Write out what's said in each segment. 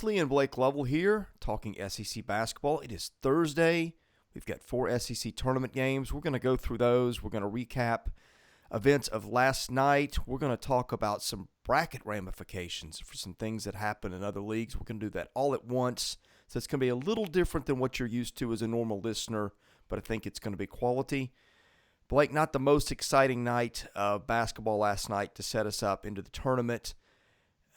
Lee and Blake Lovell here, talking SEC basketball. It is Thursday. We've got 4 SEC tournament games. We're going to go through those. We're going to recap events of last night. We're going to talk about some bracket ramifications for some things that happened in other leagues. We're going to do that all at once. So it's going to be a little different than what you're used to as a normal listener, but I think it's going to be quality. Blake, not the most exciting night of basketball last night to set us up into the tournament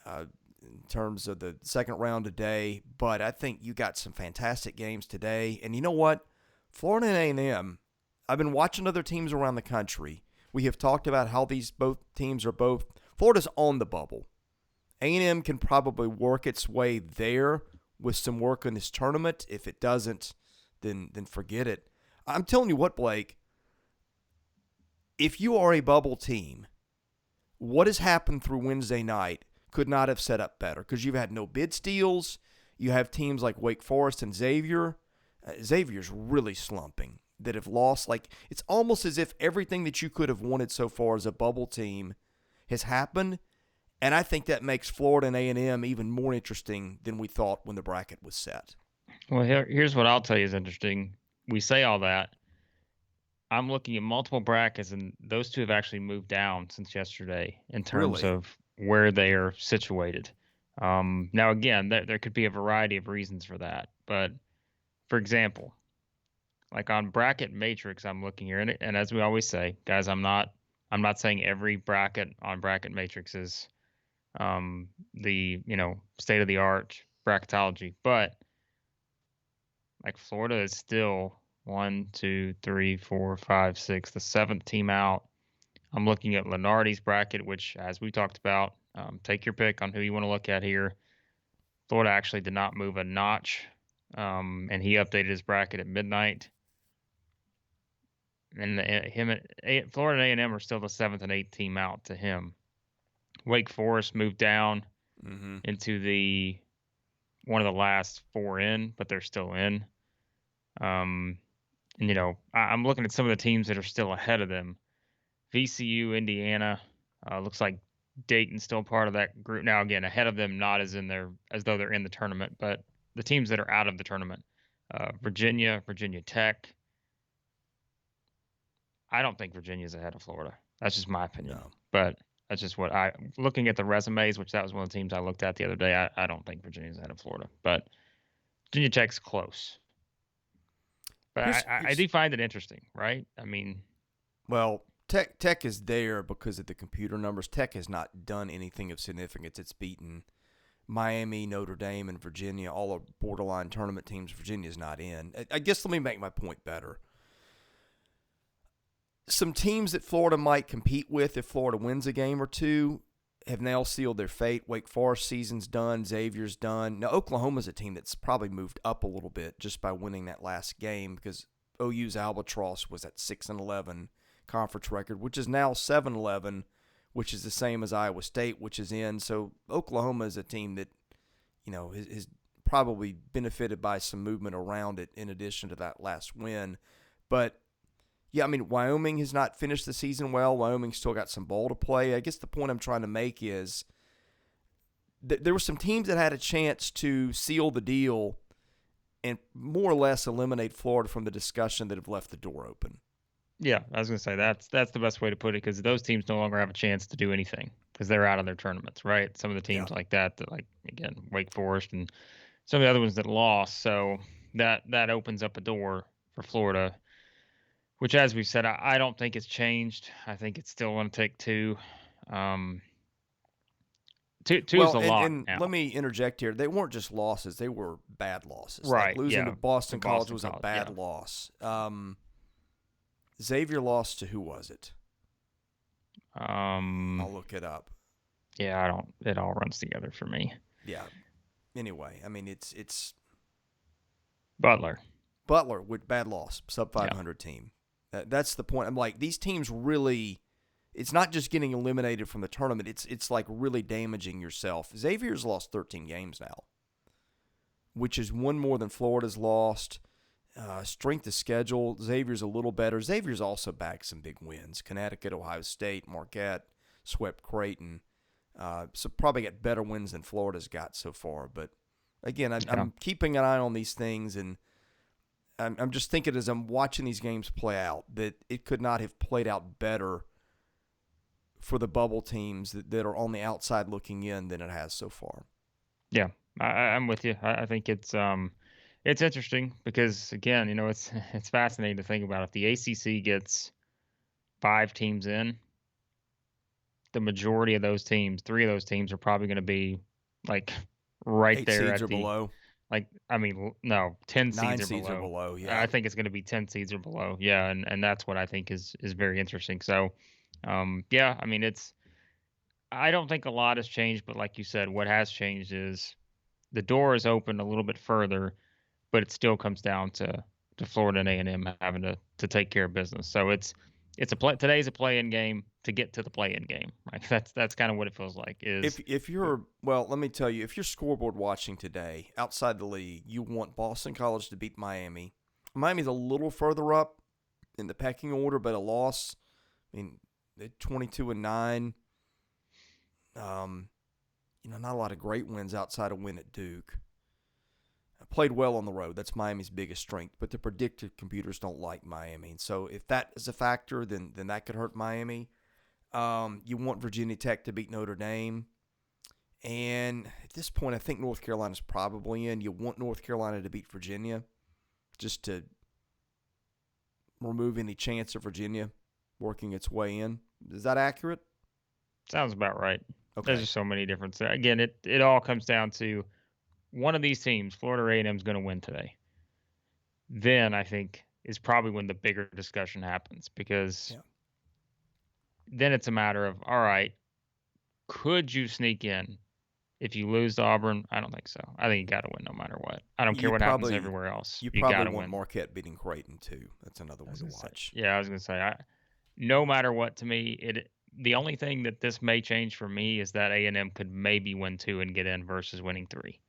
in terms of the second round today, but I think you got some fantastic games today. And you know what? Florida and A&M, I've been watching other teams around the country. We have talked about how these both teams are both – Florida's on the bubble. A&M can probably work its way there with some work in this tournament. If it doesn't, then forget it. I'm telling you what, Blake, if you are a bubble team, what has happened through Wednesday night could not have set up better because you've had no bid steals. You have teams like Wake Forest and Xavier. Xavier's really slumping that have lost. Like, it's almost as if everything that you could have wanted so far as a bubble team has happened, and I think that makes Florida and A&M even more interesting than we thought when the bracket was set. Well, here's what I'll tell you is interesting. We say all that. I'm looking at multiple brackets, and those two have actually moved down since yesterday in terms of where they are situated. Now, again, there could be a variety of reasons for that. But, for example, like on Bracket Matrix, I'm looking here, and as we always say, guys, I'm not saying every bracket on Bracket Matrix is the state of the art bracketology, but like Florida is still 1, 2, 3, 4, 5, 6, the 7th team out. I'm looking at Lenardi's bracket, which, as we talked about, take your pick on who you want to look at here. Florida actually did not move a notch, and he updated his bracket at midnight. And Florida and A&M are still the 7th and 8th team out to him. Wake Forest moved down into one of the last 4 in, but they're still in. I'm looking at some of the teams that are still ahead of them. VCU, Indiana, looks like Dayton's still part of that group. Now, again, ahead of them, not as though they're in the tournament, but the teams that are out of the tournament. Virginia Tech. I don't think Virginia's ahead of Florida. That's just my opinion. No. But that's just what looking at the resumes, which that was one of the teams I looked at the other day, I don't think Virginia's ahead of Florida. But Virginia Tech's close. But I do find it interesting, right? I mean, well, Tech is there because of the computer numbers. Tech has not done anything of significance. It's beaten Miami, Notre Dame, and Virginia, all are borderline tournament teams. Virginia's not in. I guess let me make my point better. Some teams that Florida might compete with if Florida wins a game or two have now sealed their fate. Wake Forest season's done. Xavier's done. Now, Oklahoma's a team that's probably moved up a little bit just by winning that last game because OU's Albatross was at 6-11 conference record, which is now 7-11, which is the same as Iowa State, which is in. So Oklahoma is a team that, is probably benefited by some movement around it in addition to that last win. But yeah, I mean, Wyoming has not finished the season well. Wyoming's still got some ball to play. I guess the point I'm trying to make is there were some teams that had a chance to seal the deal and more or less eliminate Florida from the discussion that have left the door open. Yeah, I was going to say that's the best way to put it because those teams no longer have a chance to do anything because they're out of their tournaments, right? Some of the teams like that, like, again, Wake Forest and some of the other ones that lost. So that opens up a door for Florida, which, as we've said, I don't think it's changed. I think it's still going to take 2. Two is a lot now. Let me interject here. They weren't just losses. They were bad losses. Right, Like losing to Boston College was a bad loss. Xavier lost to who was it? I'll look it up. Yeah, it all runs together for me. Yeah. Anyway, I mean, it's Butler with bad loss, sub 500 team. That's the point. I'm like, these teams really, it's not just getting eliminated from the tournament. It's like really damaging yourself. Xavier's lost 13 games now, which is one more than Florida's lost. Strength of schedule, Xavier's a little better. Xavier's also bagged some big wins. Connecticut, Ohio State, Marquette, swept Creighton. So probably got better wins than Florida's got so far. But Again, Yeah. I'm keeping an eye on these things, and I'm just thinking as I'm watching these games play out that it could not have played out better for the bubble teams that are on the outside looking in than it has so far. Yeah, I'm with you. I think it's interesting because again, it's it's fascinating to think about. If the ACC gets 5 teams in, the majority of those teams, 3 of those teams, are probably going to be like right Eight there seeds at or the below, like. I mean, no, 10 seeds nine or seeds or below. below. Yeah. I think it's going to be 10 seeds or below. Yeah, and that's what I think is very interesting. So, yeah, I mean, it's. I don't think a lot has changed, but like you said, what has changed is the door is open a little bit further, but it still comes down to Florida and A&M having to take care of business. So it's a play. Today's a play-in game to get to the play-in game. Right. That's kind of what it feels like. If you're well, let me tell you, if you're scoreboard watching today outside the league, you want Boston College to beat Miami. Miami's a little further up in the pecking order, but a loss. I mean, they're 22-9. Not a lot of great wins outside of win at Duke. Played well on the road. That's Miami's biggest strength. But the predictive computers don't like Miami. So if that is a factor, then that could hurt Miami. You want Virginia Tech to beat Notre Dame. And at this point, I think North Carolina's probably in. You want North Carolina to beat Virginia just to remove any chance of Virginia working its way in. Is that accurate? Sounds about right. There's Okay. just so many differences. Again, it all comes down to one of these teams, Florida or A&M, is going to win today. Then I think is probably when the bigger discussion happens because Yeah. then it's a matter of, all right, could you sneak in? If you lose to Auburn, I don't think so. I think you got to win no matter what. I don't care You what happens probably everywhere else. you You got probably to want win. Marquette beating Creighton too. That's another I one was to gonna say, watch. yeah, I was gonna say, no matter what, to me, the only thing that this may change for me is that A&M could maybe win 2 and get in versus winning 3.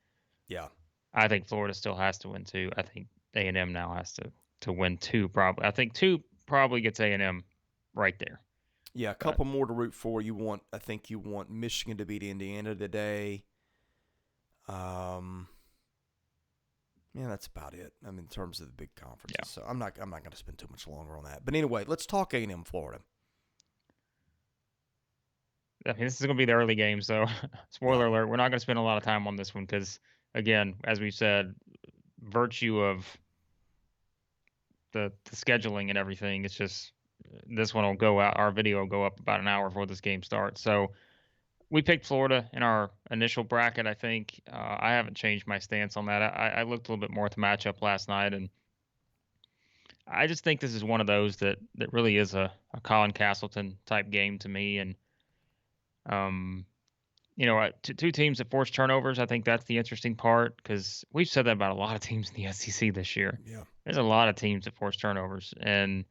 Yeah. I think Florida still has to win 2. I think A&M now has to win 2 probably. I think 2 probably gets A&M right there. Yeah, a But couple more to root for. I think you want Michigan to beat Indiana today. Yeah, that's about it. I mean, in terms of the big conferences. yeah, So I'm not going to spend too much longer on that. But anyway, let's talk A&M Florida. I mean, this is gonna be the early game, so Yeah. spoiler alert, we're not gonna spend a lot of time on this one because, again, as we said, virtue of the scheduling and everything, it's just this one will go out. Our video will go up about an hour before this game starts. So we picked Florida in our initial bracket. I think I haven't changed my stance on that. I looked a little bit more at the matchup last night, and I just think this is one of those that really is a Colin Castleton type game to me. And um, two teams that force turnovers. I think that's the interesting part because we've said that about a lot of teams in the SEC this year. Yeah. There's a lot of teams that force turnovers, and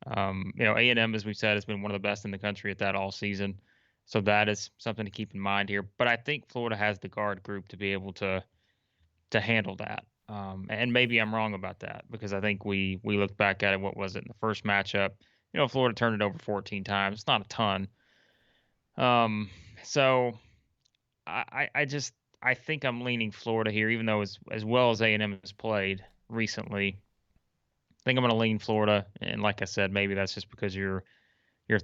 A&M, as we said, has been one of the best in the country at that all season. So that is something to keep in mind here. But I think Florida has the guard group to be able to handle that. And maybe I'm wrong about that because I think we looked back at it. What was it in the first matchup? Florida turned it over 14 times. It's not a ton. Um, so I just I think I'm leaning Florida here, even though as well as A&M has played recently. I think I'm going to lean Florida, and like I said, maybe that's just because you're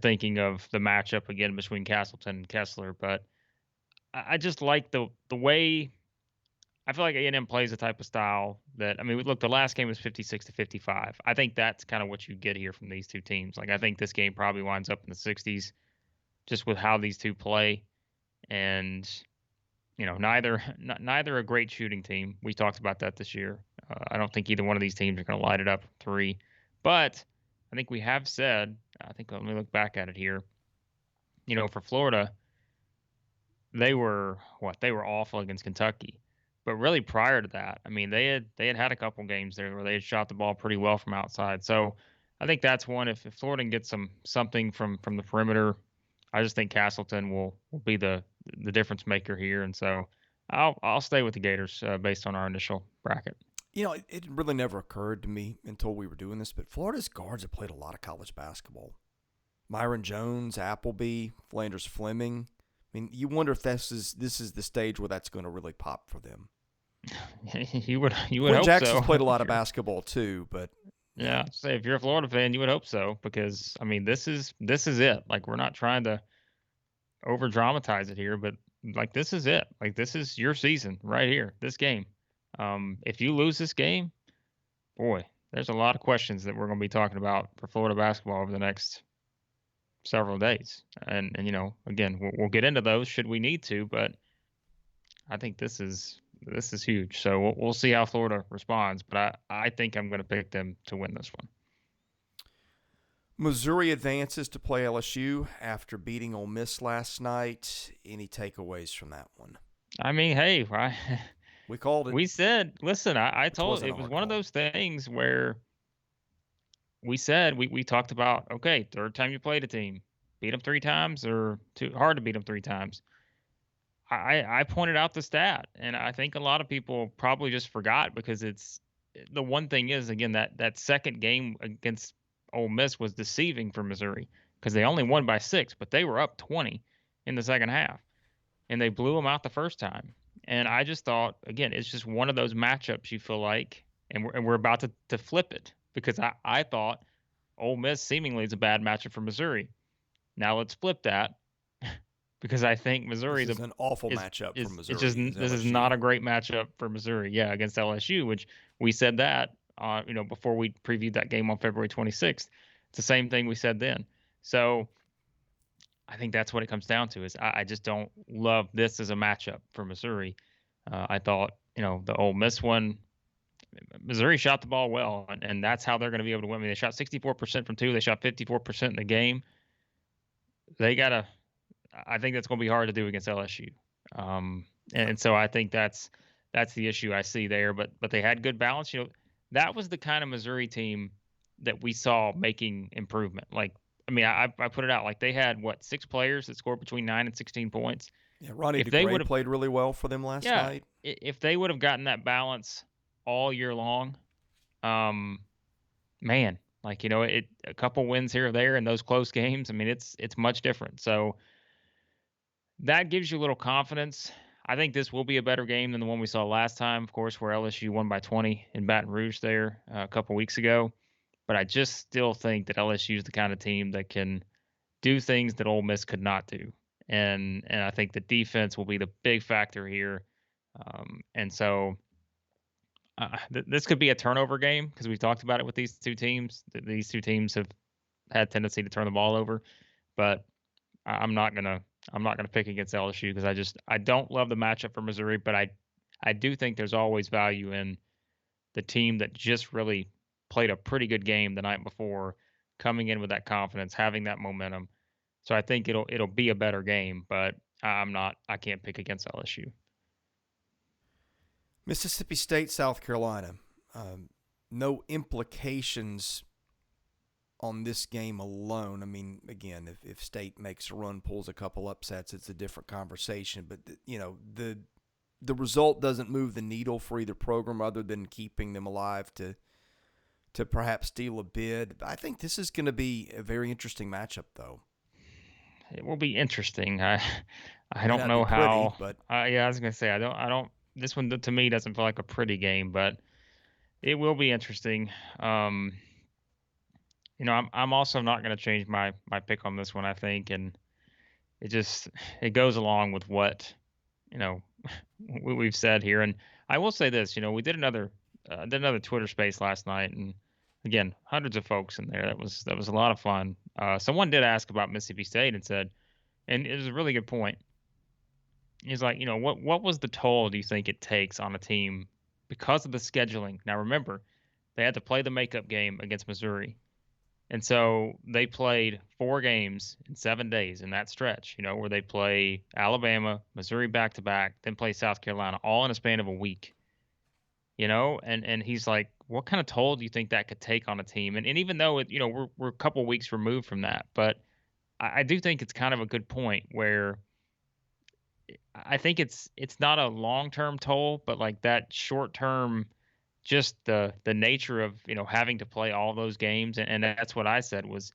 thinking of the matchup again between Castleton and Kessler. But I just like the way I feel like A&M plays a type of style that I mean, look, the last game was 56-55. I think that's kind of what you get here from these two teams. Like I think this game probably winds up in the 60s, just with how these two play, and neither a great shooting team. We talked about that this year. I don't think either one of these teams are going to light it up from 3. But I think we have said, I think let me look back at it here. For Florida, they were they were awful against Kentucky. But really prior to that, I mean, they had a couple games there where they had shot the ball pretty well from outside. So I think that's one. If Florida can get something from the perimeter, I just think Castleton will be the difference maker here, and so I'll stay with the Gators based on our initial bracket. It really never occurred to me until we were doing this, but Florida's guards have played a lot of college basketball. Myron Jones, Appleby, Flanders Fleming. I mean, you wonder if this is the stage where that's going to really pop for them. You would Quentin hope Jackson's so. played a lot If of you're basketball too, but yeah, Yeah, say if you're a Florida fan, you would hope so because I mean this is it. Like we're not trying to over dramatize it here, but like this is it. Like this is your season right here. This game. If you lose this game, boy, there's a lot of questions that we're going to be talking about for Florida basketball over the next several days. And again, we'll get into those should we need to, but I think this is huge. So we'll see how Florida responds, but I think I'm going to pick them to win this one. Missouri advances to play LSU after beating Ole Miss last night. Any takeaways from that one? I mean, hey, We called it, we said, listen, I which told wasn't it a was hard one of call. those things where we said we talked about okay, third time you played a team, beat them three times or too hard to beat them three times. I pointed out the stat, and I think a lot of people probably just forgot because it's the one thing is again that second game against Ole Miss was deceiving for Missouri because they only won by 6, but they were up 20 in the second half, and they blew them out the first time. And I just thought again, it's just one of those matchups you feel like, and we're about to flip it because I thought Ole Miss seemingly is a bad matchup for Missouri. Now let's flip that because I think This Missouri is an awful matchup for is it's just Missouri. Is this is LSU? not a great matchup for Missouri. Yeah, against LSU, which we said that before we previewed that game on February 26th. It's the same thing we said then. So I think that's what it comes down to is I just don't love this as a matchup for Missouri. I thought the Ole Miss one. Missouri shot the ball well, and that's how they're going to be able to win. I mean, they shot 64% from two. They shot 54% in the game. They gotta I think that's going to be hard to do against LSU. Yeah. And so I think that's the issue I see there. But they had good balance. That was the kind of Missouri team that we saw making improvement. Like I mean, I put it out like they had what 6 players that scored between 9 and 16 points. Yeah, Ronnie If they DeGray would have, played really well for them last yeah, night. if they would have gotten that balance all year long, um, man, like a couple wins here or there in those close games. I mean, it's much different. So that gives you a little confidence. I think this will be a better game than the one we saw last time, of course, where LSU won by 20 in Baton Rouge there a couple weeks ago. But I just still think that LSU is the kind of team that can do things that Ole Miss could not do, and I think the defense will be the big factor here. And so this could be a turnover game because we've talked about it with these two teams. These two teams have had tendency to turn the ball over, but I'm not gonna pick against LSU because I don't love the matchup for Missouri, but I do think there's always value in the team that just really played a pretty good game the night before, coming in with that confidence, having that momentum. So I think it'll be a better game, but I can't pick against LSU. Mississippi State, South Carolina. Um, no implications on this game alone. I mean, again, if State makes a run, pulls a couple upsets, it's a different conversation. But the result doesn't move the needle for either program, other than keeping them alive to perhaps steal a bid. I think this is going to be a very interesting matchup, though. It will be interesting. I May don't not be know pretty, how. but Yeah, I was gonna say I don't. This one to me doesn't feel like a pretty game, but it will be interesting. Um, I'm also not going to change my pick on this one. I think, and it just it goes along with what you know we've said here. And I will say this, we did another Twitter space last night, and again, hundreds of folks in there. That was a lot of fun. Someone did ask about Mississippi State and said, and it was a really good point. He's like, what was the toll do you think it takes on a team because of the scheduling? Now remember, they had to play the makeup game against Missouri. And so they played 4 games in 7 days in that stretch, where they play Alabama, Missouri back to back, then play South Carolina, all in a span of a week. And he's like, what kind of toll do you think that could take on a team? And even though we're a couple weeks removed from that, but I do think it's kind of a good point where I think it's not a long term toll, but like that short term, just the nature of having to play all those games, and that's what I said was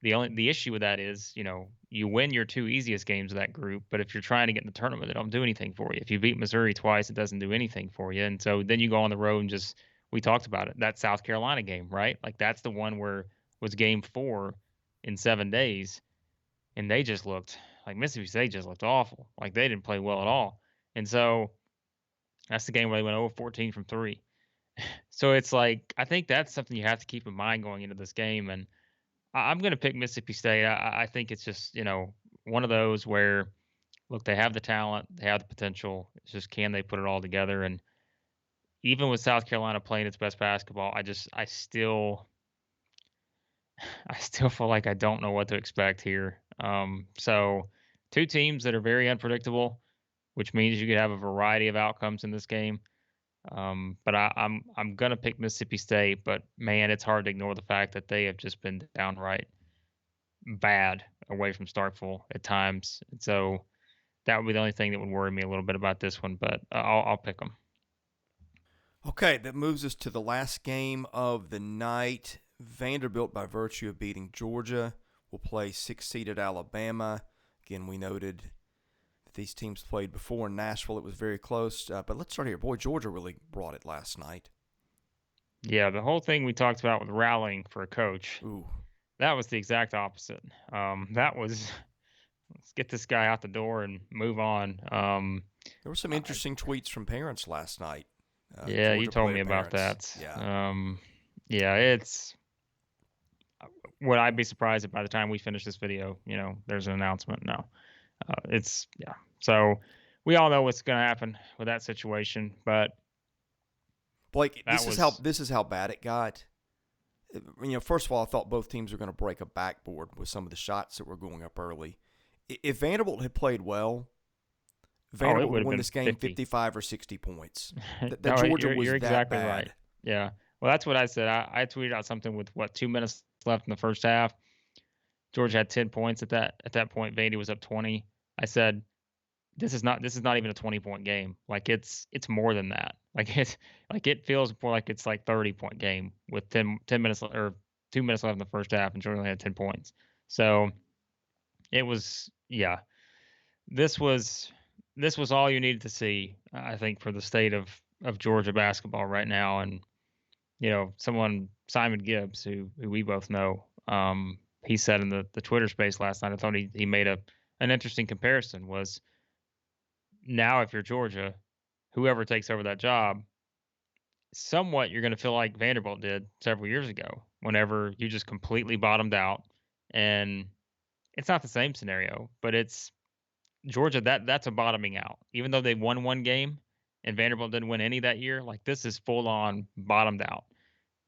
The issue with that is, you win your two easiest games of that group, but if you're trying to get in the tournament, it don't do anything for you. If you beat Missouri twice, it doesn't do anything for you. And so then you go on the road and just we talked about it. That South Carolina game, right? Like that's the one where was game 4 in 7 days, and they just looked like Mississippi State just looked awful. Like they didn't play well at all. And so that's the game where they went 0 14 from 3. So it's like I think that's something you have to keep in mind going into this game. And I'm going to pick Mississippi State. I think it's just one of those where look, they have the talent, they have the potential. It's just can they put it all together? And even with South Carolina playing its best basketball, I still feel like I don't know what to expect here. So two teams that are very unpredictable, which means you could have a variety of outcomes in this game. But I'm gonna pick Mississippi State, but man, it's hard to ignore the fact that they have just been downright bad away from Starkville at times. And so that would be the only thing that would worry me a little bit about this one. But I'll pick them. Okay, that moves us to the last game of the night. Vanderbilt, by virtue of beating Georgia, will play 6-seeded Alabama. Again, we noted that these teams played before in Nashville. It was very close. But let's start here. Boy, Georgia really brought it last night. Yeah, the whole thing we talked about with rallying for a coach, Ooh. that was the exact opposite. That was let's get this guy out the door and move on. There were some interesting tweets from parents last night. Yeah, you Georgia told me player about parents. that. Yeah. Yeah, it's. Would I be surprised if by the time we finish this video, there's an announcement? No. Yeah. So we all know what's going to happen with that situation, but Blake, this is how bad it got. First of all, I thought both teams were going to break a backboard with some of the shots that were going up early. If Vanderbilt had played well, Vanderbilt would win this game 55 or 60 points. No, Georgia was you're that exactly bad. right. Yeah. Well, that's what I said. I tweeted out something with 2 minutes left in the first half. Georgia had 10 points at that point. Vandy was up 20. I said, this is not even a 20-point game. Like it's more than that. It feels more like it's like 30-point game with 10 minutes or 2 minutes left in the first half, and Georgia only had 10 points. So it was This was all you needed to see, I think, for the state of Georgia basketball right now. And Simon Gibbs, who we both know, he said in the Twitter space last night, I thought he made an interesting comparison, was now if you're Georgia, whoever takes over that job, somewhat you're going to feel like Vanderbilt did several years ago whenever you just completely bottomed out. And it's not the same scenario, but it's Georgia, that's a bottoming out. Even though they won one game and Vanderbilt didn't win any that year, like this is full on bottomed out.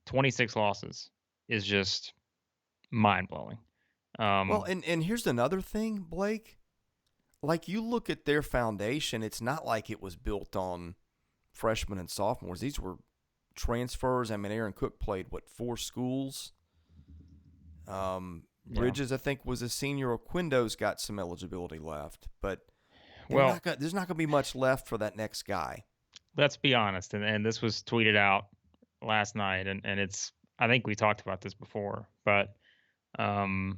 26 losses is just mind blowing. Well, and here's another thing, Blake. Like you look at their foundation, it's not like it was built on freshmen and sophomores. These were transfers. I mean, Aaron Cook played 4 schools. Bridges, I think, was a senior. Oquindo's got some eligibility left, but there's not going to be much left for that next guy. Let's be honest, and this was tweeted out last night, and it's, I think we talked about this before, but Aaron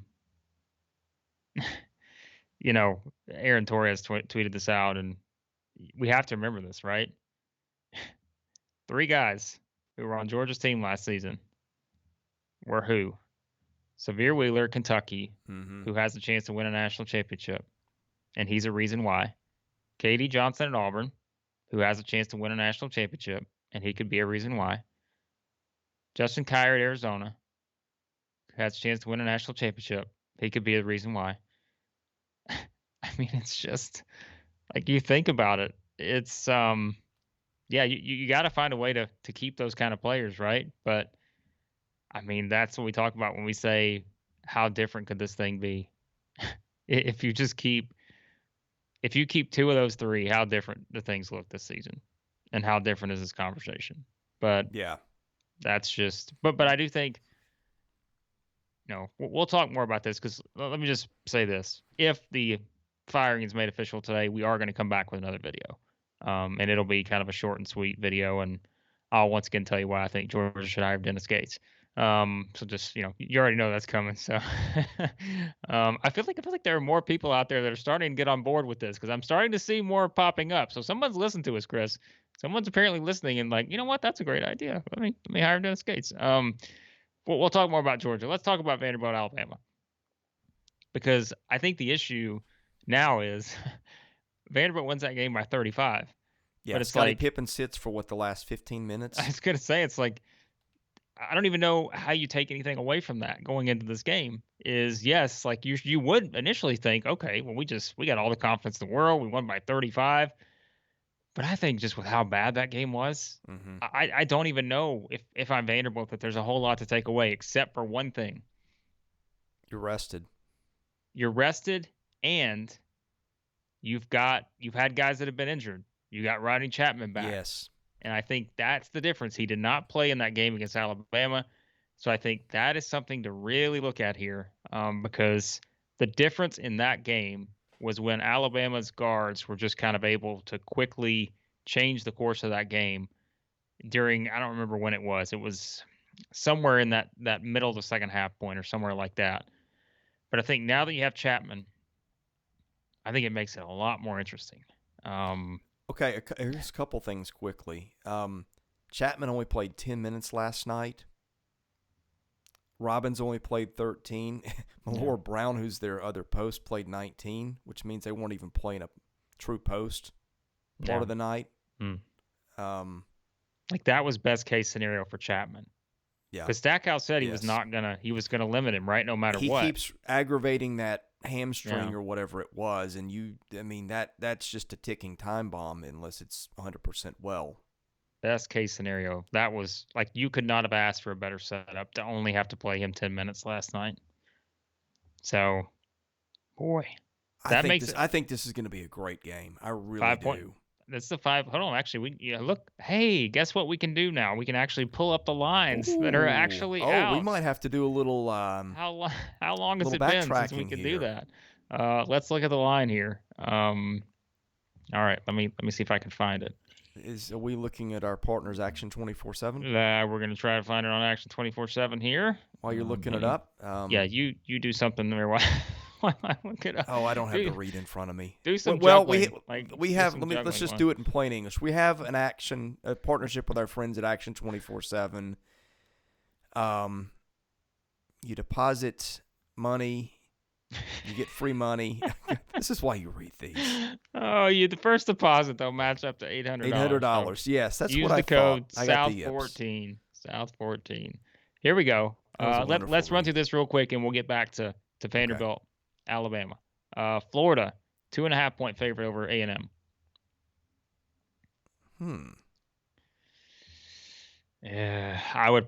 Torres tweeted this out, and we have to remember this, right? 3 guys who were on Georgia's team last season were who? Severe Wheeler, Kentucky, who has a chance to win a national championship, and he's a reason why. Katie Johnson at Auburn, who has a chance to win a national championship, and he could be a reason why. Justin Kier at Arizona, who has a chance to win a national championship. He could be a reason why. I mean, it's just like you think about it. It's you got to find a way to keep those kind of players, right? But I mean, that's what we talk about when we say how different could this thing be? If you keep 2 of those 3, how different the things look this season, and how different is this conversation? But yeah, that's just. But I do think. We'll talk more about this because let me just say this: if the firing is made official today, we are going to come back with another video, and it'll be kind of a short and sweet video, and I'll once again tell you why I think Georgia should hire Dennis Gates. So just you already know that's coming. So I feel like there are more people out there that are starting to get on board with this because I'm starting to see more popping up. So someone's listened to us, Chris. Someone's apparently listening and like, you know what? That's a great idea. Let me hire Dennis Gates. We'll talk more about Georgia. Let's talk about Vanderbilt, Alabama, because I think the issue now is Vanderbilt wins that game by 35. Yeah, But it's Scottie like Pippen sits for the last 15 I minutes? was gonna say, it's like I don't even know how you take anything away from that going into this game. Is yes, like you would initially think, okay, well we got all the confidence in the world, we won by 35. But I think just with how bad that game was, Mm-hmm. I don't even know if I'm Vanderbilt that there's a whole lot to take away except for one thing. You're rested. You're rested and you've had guys that have been injured. You got Rodney Chapman back. Yes. And I think that's the difference. He did not play in that game against Alabama. So I think that is something to really look at here, because the difference in that game was when Alabama's guards were just kind of able to quickly change the course of that game during, I don't remember when it was. It was somewhere in that middle of the second half point or somewhere like that. But I think now that you have Chapman, I think it makes it a lot more interesting. Okay, here's a couple things quickly. Chapman only played 10 minutes last night. Robbins only played 13. Malora Brown, who's their other post, played 19, which means they weren't even playing a true post part of the night. Like that was best case scenario for Chapman. Yeah. Because Stackhouse said he was gonna limit him, right? No matter what. He keeps aggravating that hamstring or whatever it was, and that's just a ticking time bomb unless it's 100% well. Best case scenario. That was like you could not have asked for a better setup to only have to play him 10 minutes last night. So, boy, I think this is going to be a great game. I really do. That's the 5. Hold on, actually, look. Hey, guess what we can do now? We can actually pull up the lines that are actually out. We might have to do a little. How long has it been since we could do that? Let's look at the line here. All right, let me see if I can find it. Are we looking at our partners Action 24/7? We're gonna try to find it on Action 24/7. here. While you're looking it up. Yeah, you do something there. Why I look it up? Oh, I don't have the read in front of me. Do some juggling. Well, we have. Let's just do it in plain English. We have a partnership with our friends at Action 24/7. You deposit money, you get free money. This is why you read these. Oh, the first deposit though match up to $800. $800. Yes, that's what I thought. Use the code South14. South14. Here we go. Let's run through this real quick, and we'll get back to Vanderbilt, Alabama. Florida, 2.5 point favorite over A&M. Yeah, I would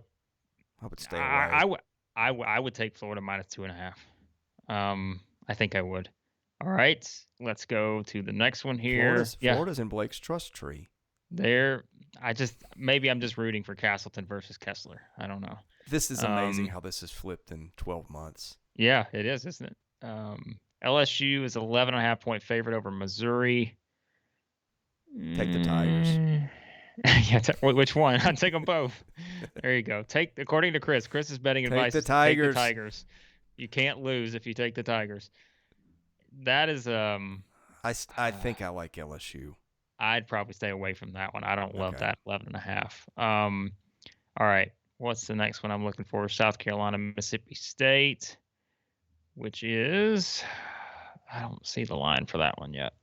stay away. I would take Florida minus 2.5. I think I would. All right, let's go to the next one here. Florida's in Blake's trust tree. Maybe I'm just rooting for Castleton versus Kessler. I don't know. This is amazing how this has flipped in 12 months. Yeah, it is, isn't it? LSU is 11.5 point favorite over Missouri. Take the Tigers. Yeah, which one? I'd take them both. There you go. According to Chris. Chris's betting advice is take the Tigers. You can't lose if you take the Tigers. That is I think I like LSU. I'd probably stay away from that one. I don't love that 11.5. All right. What's the next one I'm looking for? South Carolina, Mississippi State, which is I don't see the line for that one yet.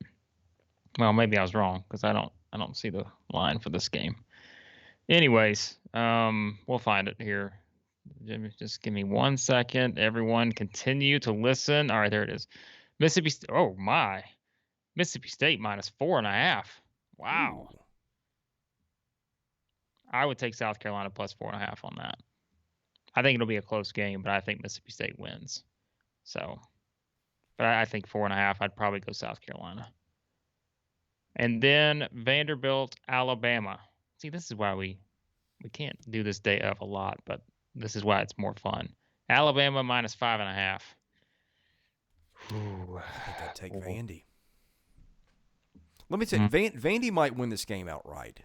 Well, maybe I was wrong because I don't see the line for this game. Anyways, we'll find it here. Just give me 1 second. Everyone continue to listen. All right, there it is. Mississippi State. Oh, my. Mississippi State minus 4.5. Wow. Ooh. I would take South Carolina plus 4.5 on that. I think it'll be a close game, but I think Mississippi State wins. So, but I think 4.5. I'd probably go South Carolina. And then Vanderbilt, Alabama. See, this is why we can't do this day of a lot, but this is why it's more fun. Alabama minus 5.5. Ooh, I think I'd take Vandy. Let me tell you, Vandy might win this game outright.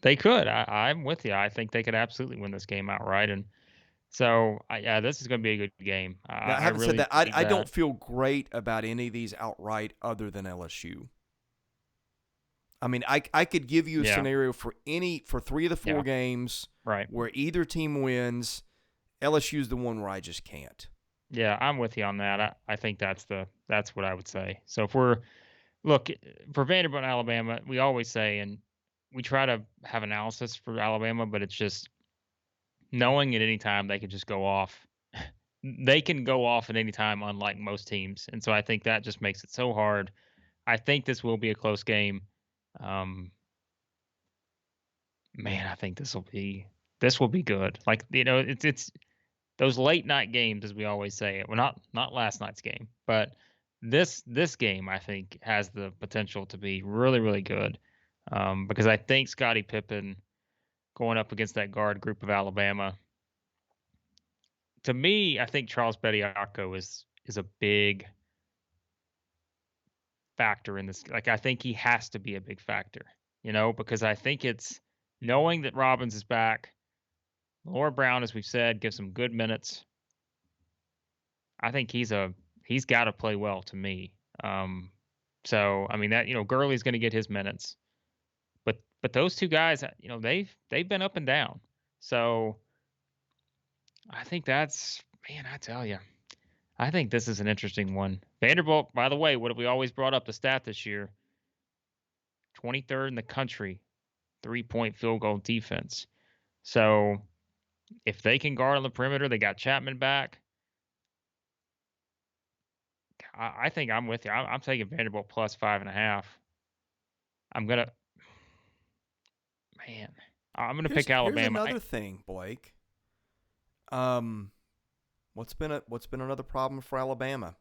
They could. I'm with you. I think they could absolutely win this game outright. And So, yeah, this is going to be a good game. Now, I having said really that, believe I that. don't feel great about any of these outright other than LSU. I mean, I could give you a Yeah, scenario for 3 of the 4 yeah, games right. where either team wins. LSU's the one where I just can't. Yeah, I'm with you on that. I think that's what I would say. So if we're look for Vanderbilt and Alabama, we always say, and we try to have analysis for Alabama, but it's just knowing at any time they could just go off. They can go off at any time, unlike most teams, and so I think that just makes it so hard. I think this will be a close game. Um, Man, I think this will be good. Like it's those late night games, as we always say. Well, not last night's game, but this game I think has the potential to be really really good. Because I think Scottie Pippen going up against that guard group of Alabama. To me, I think Charles Bediako is a big factor in this. Like I think he has to be a big factor, because I think it's knowing that Robbins is back. Laura Brown, as we've said, gives some good minutes. I think he's got to play well to me. Um, so I mean that Gurley's going to get his minutes, but those two guys, they've been up and down. So I think that's man, I tell you, I think this is an interesting one. Vanderbilt, by the way, what have we always brought up the stat this year? 23rd in the country, 3-point field goal defense. So if they can guard on the perimeter, they got Chapman back. I think I'm with you. I'm taking Vanderbilt plus 5.5. I'm gonna, man, I'm gonna pick Here's Alabama. another thing, Blake. Um, what's been another problem for Alabama?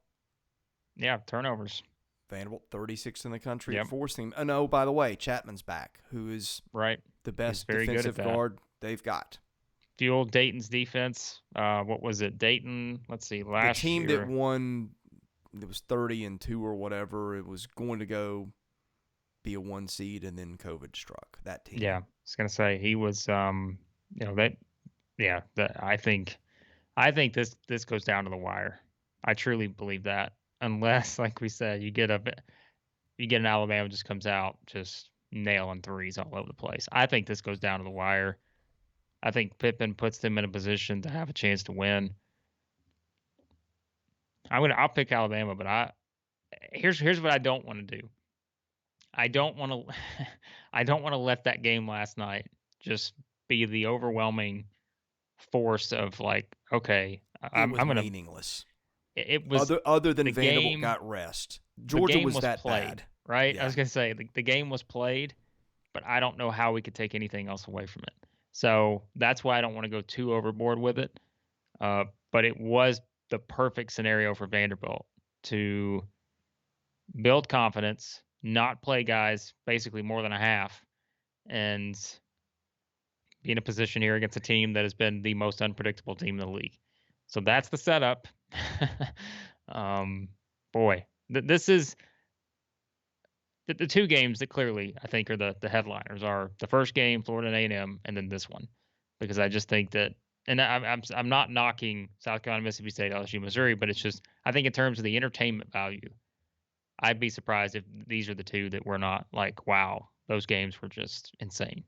Yeah, turnovers. Vanderbilt 36th in the country at Yep, forcing. Oh no, by the way, Chapman's back, who is right. the He's best very good at defensive that. guard they've got. Fueled Dayton's defense. What was it? Dayton. Let's see. The Last team that year. won, it was 30-2 or whatever. It was going to go be a 1 seed, and then COVID struck that Yeah, team. I was gonna say he was. That. Yeah, that I think this goes down to the wire. I truly believe that. Unless, like we said, you get an Alabama just comes out just nailing threes all over the place. I think this goes down to the wire. I think Pippen puts them in a position to have a chance to win. I'll pick Alabama, but here's what I don't want to do. I don't want to I don't want to let that game last night just be the overwhelming force of like, okay, It I'm was I'm gonna. meaningless. It was Other than the Vanderbilt game. got rest, The Georgia game was was that played, bad. right? I Yeah, was gonna say the game was played, but I don't know how we could take anything else away from it. So that's why I don't want to go too overboard with it. But it was the perfect scenario for Vanderbilt to build confidence, not play guys basically more than a half, and be in a position here against a team that has been the most unpredictable team in the league. So that's the setup. um, Boy, this is the two games that clearly I think are the headliners are the first game, Florida and A&M, and then this one, because I just think that, and I'm not knocking South Carolina, Mississippi State, LSU, Missouri, but it's just I think in terms of the entertainment value, I'd be surprised if these are the two that were not like, wow, those games were just insane.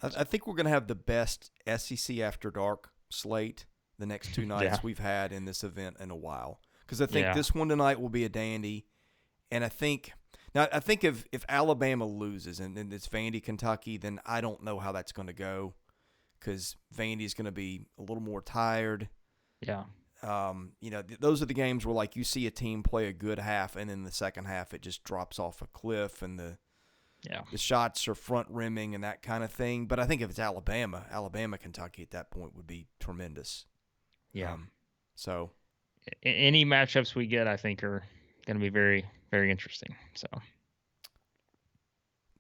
I think we're going to have the best SEC After Dark slate the next 2 Yeah, nights we've had in this event in a while. Because I think yeah, this one tonight will be a dandy, and I think if Alabama loses and it's Vandy, Kentucky, then I don't know how that's going to go because Vandy's going to be a little more tired. yeah, Those are the games where like you see a team play a good half and then the second half it just drops off a cliff and yeah, the shots are front rimming and that kind of thing. But I think if it's Alabama, Kentucky at that point would be tremendous. yeah. So Any matchups we get, I think, are going to be very, very interesting. So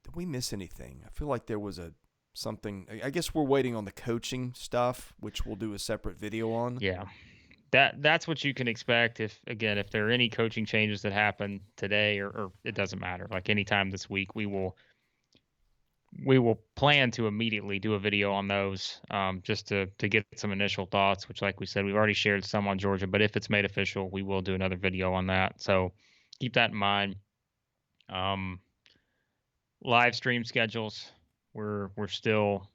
did we miss anything? I feel like there was something. I guess we're waiting on the coaching stuff, which we'll do a separate video on. yeah, that's what you can expect if there are any coaching changes that happen today or it doesn't matter. Like anytime this week, we will plan to immediately do a video on those, just to get some initial thoughts, which, like we said, we've already shared some on Georgia, but if it's made official, we will do another video on that. So keep that in mind. Live stream schedules, we're still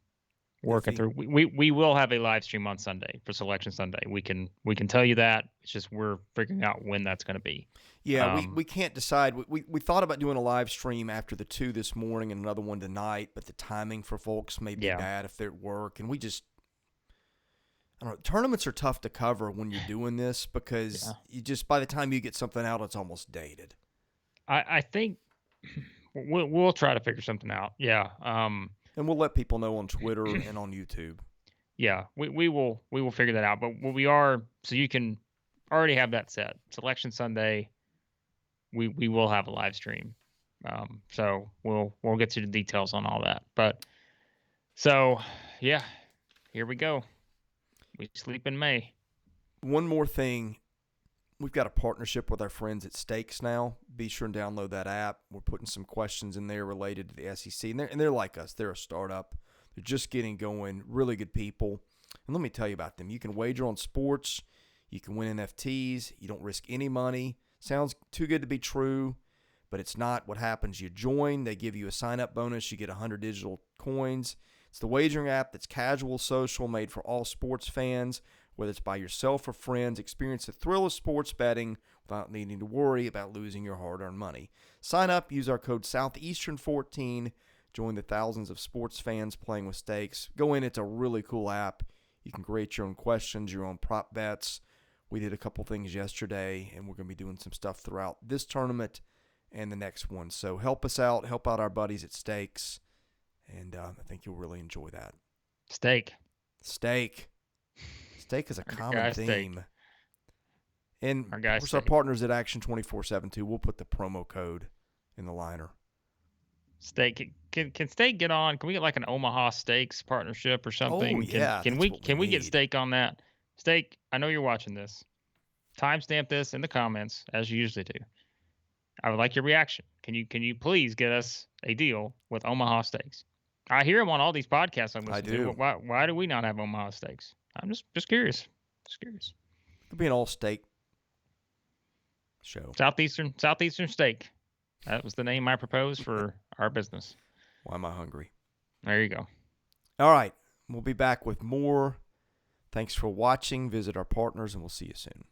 working through. We will have a live stream on Sunday for Selection Sunday. We can tell you that. It's just we're figuring out when that's going to be. Yeah, we can't decide. We thought about doing a live stream after the 2 this morning and another one tonight, but the timing for folks may be bad if they're at work. And I don't know. Tournaments are tough to cover when you're doing this because you just, by the time you get something out, it's almost dated. I think we'll try to figure something out. Yeah. And we'll let people know on Twitter and on YouTube. Yeah, we will figure that out. But what we are, so you can already have that set. Selection Sunday, we will have a live stream. So we'll get to the details on all that. But so yeah, here we go. We sleep in May. One more thing. We've got a partnership with our friends at Stakes now. Be sure and download that app. We're putting some questions in there related to the SEC. And they're like us. They're a startup. They're just getting going. Really good people. And let me tell you about them. You can wager on sports. You can win NFTs. You don't risk any money. Sounds too good to be true, but it's not. What happens? You join. They give you a sign-up bonus. You get 100 digital coins. It's the wagering app that's casual, social, made for all sports fans. Whether it's by yourself or friends, experience the thrill of sports betting without needing to worry about losing your hard-earned money. Sign up, use our code Southeastern14, join the thousands of sports fans playing with Stakes. Go in, it's a really cool app. You can create your own questions, your own prop bets. We did a couple things yesterday, and we're going to be doing some stuff throughout this tournament and the next one. So help us out, help out our buddies at Stakes, and I think you'll really enjoy that. Steak. Steak is a common theme. Steak. And of course, our partners at Action 24/7 too. We'll put the promo code in the liner. Steak. Can Steak get on? Can we get like an Omaha Steaks partnership or something? Oh, yeah. Can we get Steak on that? Steak, I know you're watching this. Timestamp this in the comments as you usually do. I would like your reaction. Can you please get us a deal with Omaha Steaks? I hear them on all these podcasts I'm listening to. Why do we not have Omaha Steaks? I'm just curious. Could be an all-steak show. Southeastern Steak. That was the name I proposed for our business. Why am I hungry? There you go. All right. We'll be back with more. Thanks for watching. Visit our partners, and we'll see you soon.